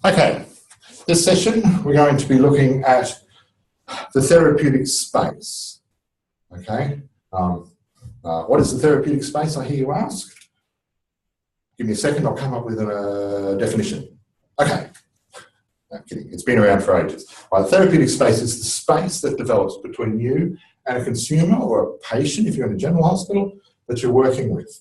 Okay, this session we're going to be looking at the therapeutic space. Okay, what is the therapeutic space, I hear you ask? Give me a second, I'll come up with a definition. Okay, no kidding, it's been around for ages. The therapeutic space is the space that develops between you and a consumer or a patient, if you're in a general hospital, that you're working with.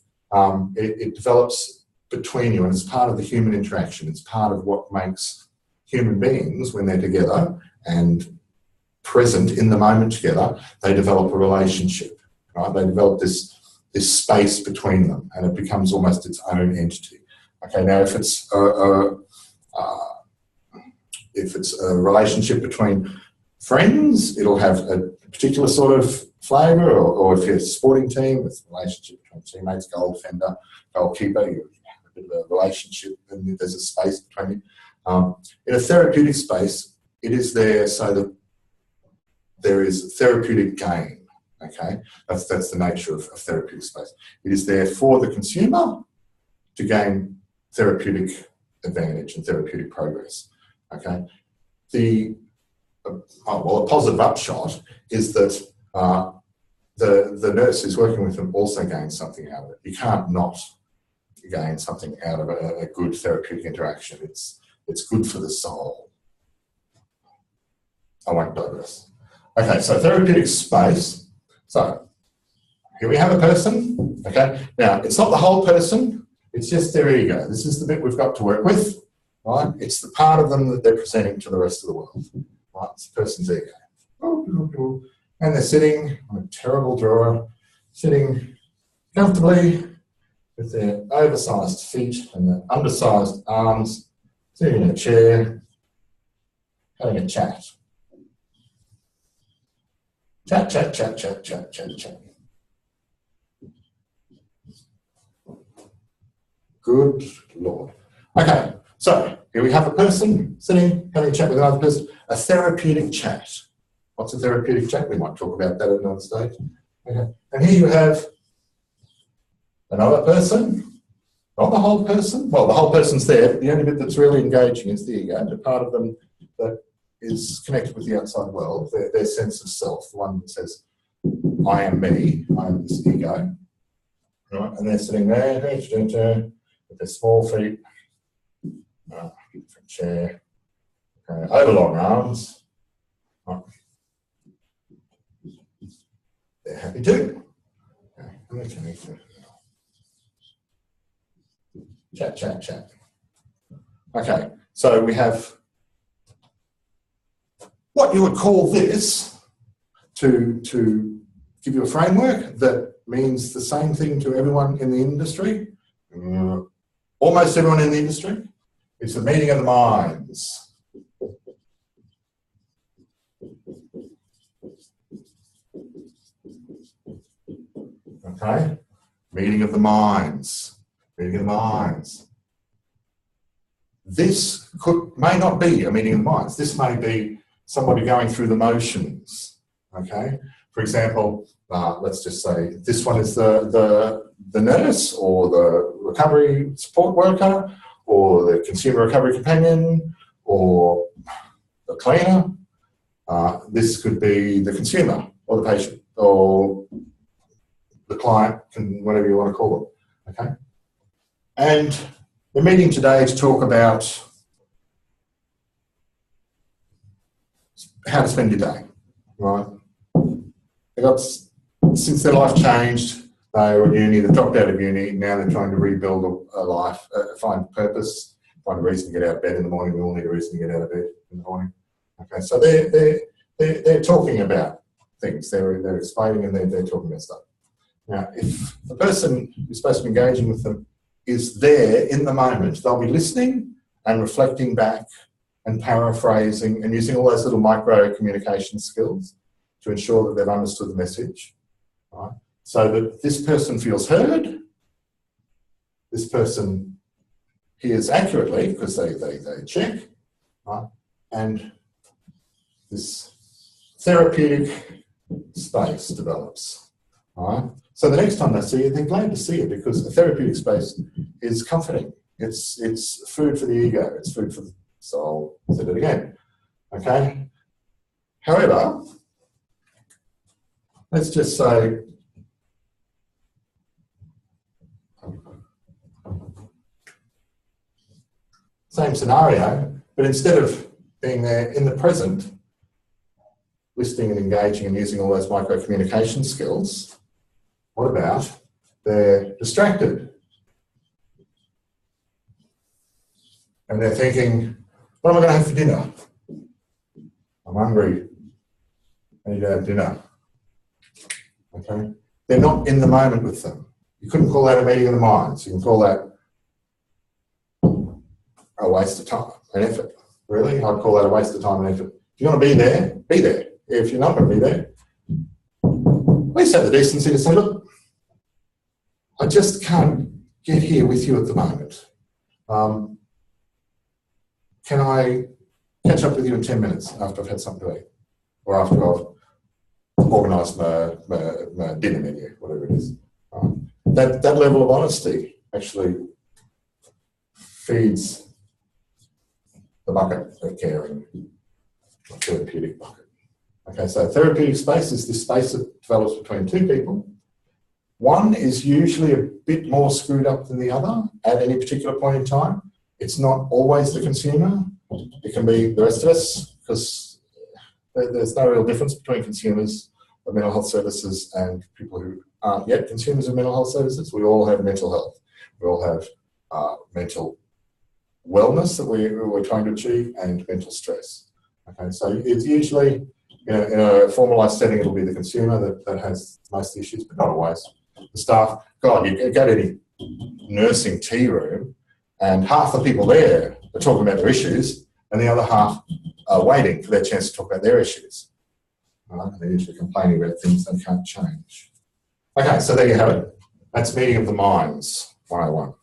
It develops between you, and it's part of the human interaction. It's part of what makes human beings, when they're together and present in the moment together, they develop a relationship, right? They develop this space between them, and it becomes almost its own entity. Okay, now if it's a relationship between friends, it'll have a particular sort of flavour, or if you're a sporting team, it's a relationship between teammates, goal defender, goalkeeper, you have a bit of a relationship, and there's a space between you. In a therapeutic space, it is there so that there is therapeutic gain. Okay, that's the nature of therapeutic space. It is there for the consumer to gain therapeutic advantage and therapeutic progress. Okay, a positive upshot is that the nurse who's working with them also gains something out of it. You can't not gain something out of a good therapeutic interaction. It's good for the soul. I won't digress. Okay, so therapeutic space. So here we have a person. Okay, now it's not the whole person. It's just their ego. This is the bit we've got to work with. Right? It's the part of them that they're presenting to the rest of the world. Right? It's the person's ego. And they're sitting on a terrible drawer, sitting comfortably with their oversized feet and their undersized arms, sitting in a chair, having a chat. Chat, chat, chat, chat, chat, chat, chat. Good Lord. Okay, so here we have a person sitting, having a chat with another person, a therapeutic chat. What's a therapeutic chat? We might talk about that at another stage. Okay. And here you have another person, not the whole person. Well, the whole person's there. The only bit that's really engaging is the ego, the part of them that is connected with the outside world, their sense of self, the one that says, I am me, I am this ego. Right? And they're sitting there with their small feet, different chair, overlong arms. Right. They're happy too. Okay. Chat, chat, chat. Okay, so we have what you would call this, to give you a framework that means the same thing to everyone in the industry, almost everyone in the industry. It's a meeting of the minds. Okay, meeting of the minds, meeting of the minds. This may not be a meeting of the minds. This may be somebody going through the motions. Okay, for example, let's just say this one is the nurse or the recovery support worker or the consumer recovery companion or the cleaner. This could be the consumer or the patient or the client, whatever you want to call it, okay? And we're meeting today to talk about how to spend your day, right? Since their life changed, they were at uni, they dropped out of uni, now they're trying to rebuild a life, find purpose, find a reason to get out of bed in the morning. We all need a reason to get out of bed in the morning. Okay, so they're talking about things, they're explaining and they're talking about stuff. Now, if the person who's supposed to be engaging with them is there in the moment, they'll be listening and reflecting back and paraphrasing and using all those little micro communication skills to ensure that they've understood the message, right? So that this person feels heard, this person hears accurately because they check, right? And this therapeutic space develops, right? So the next time they see it, they're glad to see it because a therapeutic space is comforting. It's food for the ego. It's food for the So I'll set it again. Okay. However, let's just say same scenario, but instead of being there in the present, listening and engaging and using all those micro communication skills, what about they're distracted? And they're thinking, what am I going to have for dinner? I'm hungry. I need to have dinner. Okay? They're not in the moment with them. You couldn't call that a meeting of the minds. You can call that a waste of time and effort. Really? I'd call that a waste of time and effort. If you want to be there, be there. If you're not going to be there, at least have the decency to say, look, I just can't get here with you at the moment. Can I catch up with you in 10 minutes after I've had something to eat? Or after I've organised my dinner menu, whatever it is. That level of honesty actually feeds the bucket of caring, the therapeutic bucket. Okay, so therapeutic space is this space that develops between two people. One is usually a bit more screwed up than the other at any particular point in time. It's not always the consumer. It can be the rest of us, because there's no real difference between consumers of mental health services and people who aren't yet consumers of mental health services. We all have mental health. We all have mental wellness that we're trying to achieve, and mental stress. Okay, so it's usually, in a formalised setting, it'll be the consumer that has most issues, but not always. The staff, God, you go to any nursing tea room, and half the people there are talking about their issues, and the other half are waiting for their chance to talk about their issues. Right? They're usually complaining about things they can't change. Okay, so there you have it. That's Meeting of the Minds 101.